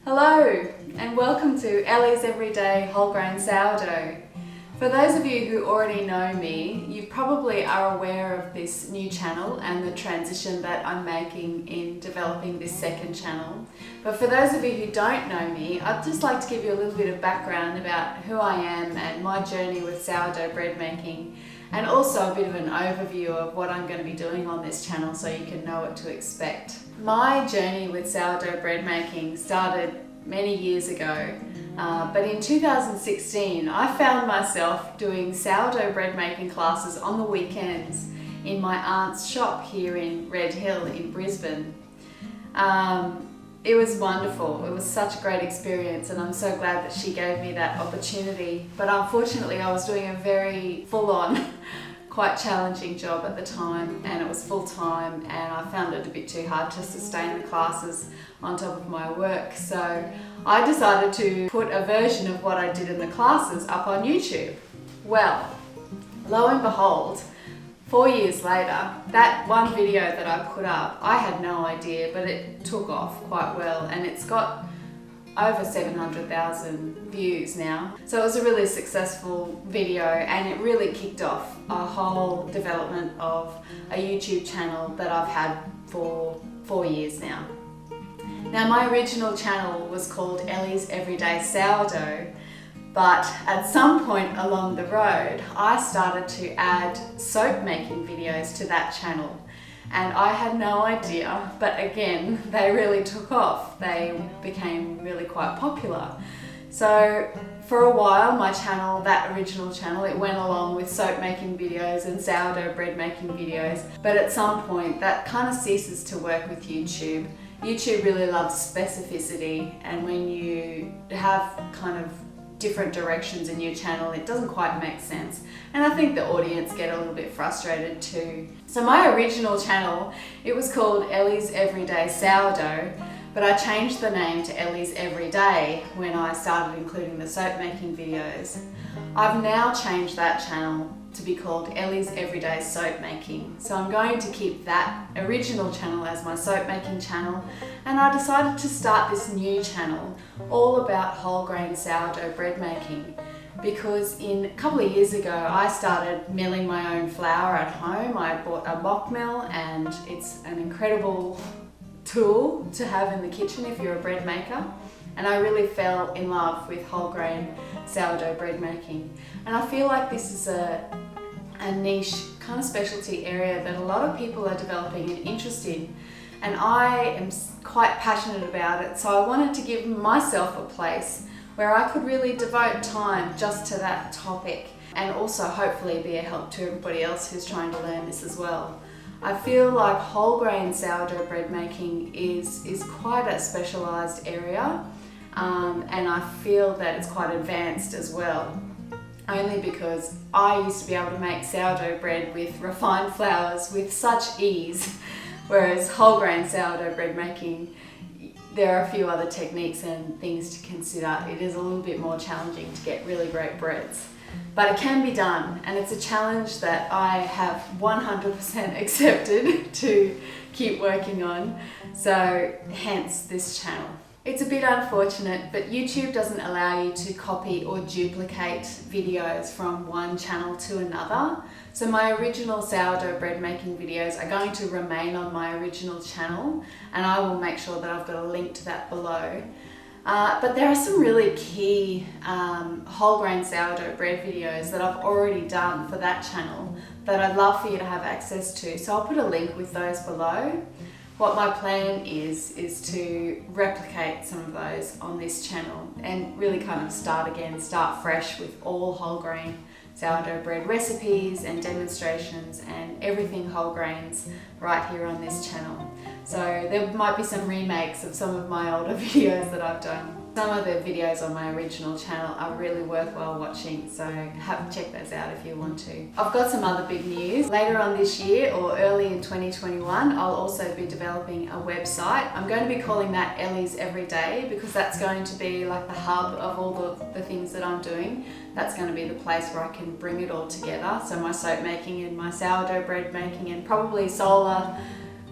Hello and welcome to Ellys Everyday Whole Grain Sourdough. For those of you who already know me, you probably are aware of this new channel and the transition that I'm making in developing this second channel. But for those of you who don't know me, I'd just like to give you a little bit of background about who I am and my journey with sourdough bread making, and also a bit of an overview of what I'm going to be doing on this channel so you can know what to expect. My journey with sourdough bread making started many years ago, but in 2016 I found myself doing sourdough bread making classes on the weekends in my aunt's shop here in Red Hill in Brisbane. It was wonderful. It was such a great experience and I'm so glad that she gave me that opportunity. But unfortunately I was doing a very full-on, quite challenging job at the time, and it was full-time and I found it a bit too hard to sustain the classes on top of my work. So I decided to put a version of what I did in the classes up on YouTube. Well, lo and behold, 4 years later, that one video that I put up, I had no idea, but it took off quite well and it's got over 700,000 views now. So it was a really successful video and it really kicked off a whole development of a YouTube channel that I've had for 4 years now. Now my original channel was called Ellys Everyday Sourdough, but at some point along the road I started to add soap making videos to that channel. And I had no idea, but again, they really took off. They became really quite popular. So for a while, my channel, that original channel, it went along with soap making videos and sourdough bread making videos. But at some point, that kind of ceases to work with YouTube. YouTube really loves specificity, and when you have kind of different directions in your channel, it doesn't quite make sense, and I think the audience get a little bit frustrated too. So my original channel, it was called Ellys Everyday Sourdough, but I changed the name to Ellys Everyday when I started including the soap making videos. I've now changed that channel to be called Ellys Everyday Soap Making. So I'm going to keep that original channel as my soap making channel, and I decided to start this new channel all about whole grain sourdough bread making, because a couple of years ago I started milling my own flour at home. I bought a mock mill and it's an incredible tool to have in the kitchen if you're a bread maker, and I really fell in love with whole grain sourdough bread making. And I feel like this is a niche kind of specialty area that a lot of people are developing an interest in, and I am quite passionate about it, so I wanted to give myself a place where I could really devote time just to that topic, and also hopefully be a help to everybody else who's trying to learn this as well. I feel like whole grain sourdough bread making is quite a specialised area, and I feel that it's quite advanced as well, only because I used to be able to make sourdough bread with refined flours with such ease, whereas whole grain sourdough bread making, there are a few other techniques and things to consider. It is a little bit more challenging to get really great breads, but it can be done, and it's a challenge that I have 100% accepted to keep working on, so hence this channel. It's a bit unfortunate, but YouTube doesn't allow you to copy or duplicate videos from one channel to another. So my original sourdough bread making videos are going to remain on my original channel, and I will make sure that I've got a link to that below. But there are some really key whole grain sourdough bread videos that I've already done for that channel that I'd love for you to have access to. So I'll put a link with those below. What my plan is to replicate some of those on this channel and really kind of start fresh with all whole grain sourdough bread recipes and demonstrations and everything whole grains right here on this channel. So there might be some remakes of some of my older videos that I've done. Some of the videos on my original channel are really worthwhile watching, so check those out if you want to. I've got some other big news. Later on this year or early in 2021, I'll also be developing a website. I'm going to be calling that Ellys Everyday, because that's going to be like the hub of all the things that I'm doing. That's going to be the place where I can bring it all together. So my soap making and my sourdough bread making and probably solar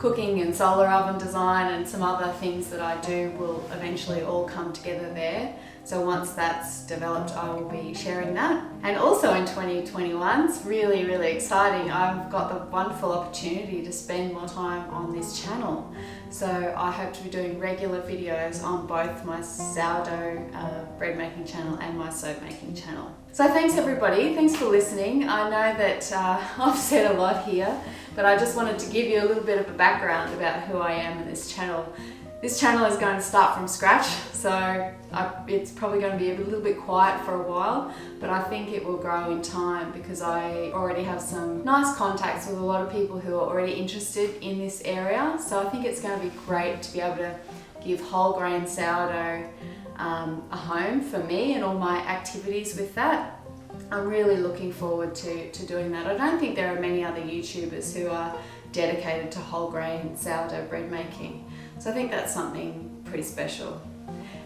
cooking and solar oven design and some other things that I do will eventually all come together there. So once that's developed, I will be sharing that. And also in 2021, it's really, really exciting. I've got the wonderful opportunity to spend more time on this channel. So I hope to be doing regular videos on both my sourdough bread making channel and my soap making channel. So thanks everybody, thanks for listening. I know that I've said a lot here, but I just wanted to give you a little bit of a background about who I am in this channel. This channel is going to start from scratch, so it's probably going to be a little bit quiet for a while, but I think it will grow in time because I already have some nice contacts with a lot of people who are already interested in this area. So I think it's going to be great to be able to give whole grain sourdough a home for me and all my activities with that. I'm really looking forward to doing that. I don't think there are many other YouTubers who are dedicated to whole grain sourdough bread making. So I think that's something pretty special.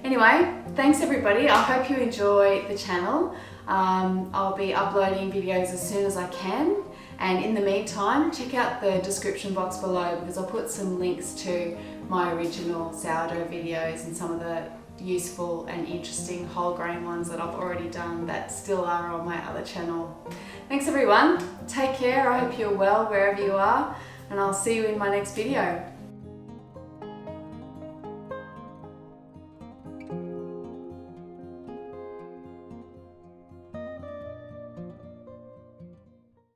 Anyway, thanks everybody. I hope you enjoy the channel. I'll be uploading videos as soon as I can. And in the meantime, check out the description box below because I'll put some links to my original sourdough videos and some of the useful and interesting whole grain ones that I've already done that still are on my other channel. Thanks everyone. Take care. I hope you're well wherever you are, and I'll see you in my next video.